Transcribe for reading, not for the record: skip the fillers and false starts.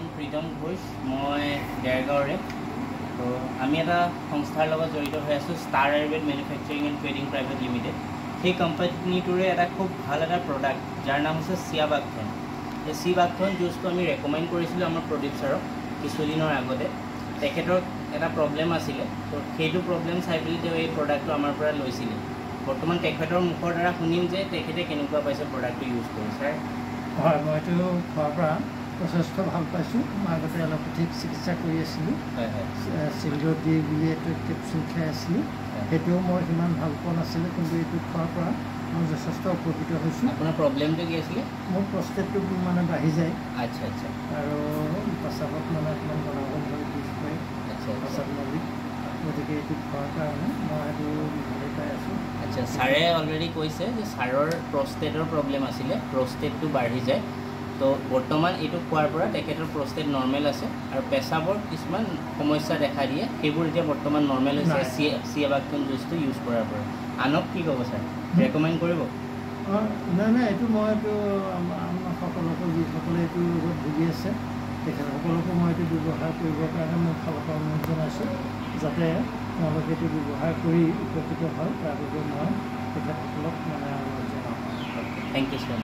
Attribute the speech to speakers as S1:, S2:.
S1: নাম প্ৰীতম ঘোষ, মই দেৰগাঁৱৰে। তো আমি এটা সংস্থাৰ লগত জড়িত হৈ আছোঁ, star Ayurveda manufacturing and trading private limited. সেই কোম্পানীটোৰে এটা খুব ভাল এটা প্ৰডাক্ট যাৰ নাম হৈছে চিয়াবাকথন। এই চিয়াবাকথন জুচটো আমি ৰেকমেণ্ড কৰিছিলোঁ আমাৰ প্ৰডিউচাৰক কিছুদিনৰ আগতে। তেখেতৰ এটা প্ৰব্লেম আছিলে, তো সেইটো প্ৰব্লেম চাই পেলাই তেওঁ এই প্ৰডাক্টটো আমাৰ পৰা লৈছিলে। বৰ্তমান তেখেতৰ মুখৰ দ্বাৰা শুনিম যে তেখেতে কেনেকুৱা পাইছে প্ৰডাক্টটো ইউজ কৰি। ছাৰ
S2: হয়, মইতো খোৱাৰ পৰা যথেষ্ট ভাল পাইছোঁ। মই আগতে এলোপেথিক চিকিৎসা কৰি আছিলোঁ, চিলড্ৰ ডি বুলি এইটো কেপচুল খাই আছিলোঁ। সেইটোও মই সিমান ভাল পোৱা নাছিলোঁ, কিন্তু এইটো খোৱাৰ পৰা মই যথেষ্ট উপকৃত হৈছোঁ।
S1: আপোনাৰ প্ৰব্লেমটো কি আছিলে?
S2: মোৰ প্ৰষ্টেটটো মানে বাঢ়ি যায়।
S1: আচ্ছা আচ্ছা।
S2: আৰু পেচাবত মানে অকণমান গণাগণ হৈ বিষ হয়, পেচাব নলী। গতিকে এইটো খোৱাৰ কাৰণে মই সেইটো ভালেই পাই আছোঁ।
S1: আচ্ছা, ছাৰে অলৰেডি কৈছে যে ছাৰৰ প্ৰষ্টেটৰ প্ৰব্লেম আছিলে, প্ৰষ্টেটটো বাঢ়ি যায়। তো বৰ্তমান এইটো খোৱাৰ পৰা তেখেতৰ প্ৰষ্টেট নৰ্মেল আছে আৰু পেচাবৰ কিছুমান সমস্যা দেখা দিয়ে, সেইবোৰ এতিয়া বৰ্তমান নৰ্মেল হৈছে চিয়াবাকথন জুচটো ইউজ কৰাৰ পৰা। আনক কি ক'ব ছাৰ, ৰেকমেণ্ড কৰিব?
S2: নাই, এইটো মই এইটো আমাৰ সকলোকো যিসকলে এইটো ৰোগত ভুগি আছে তেখেতসকলকো মই এইটো ব্যৱহাৰ কৰিবৰ কাৰণে মই ফালৰ পৰা অনুৰোধ জনাইছোঁ, যাতে তেওঁলোকে এইটো ব্যৱহাৰ কৰি উপকৃত হয়। তাৰ বাবে মই তেখেতসকলক মানে অনুৰোধ জনাওঁ।
S1: Thank you sir.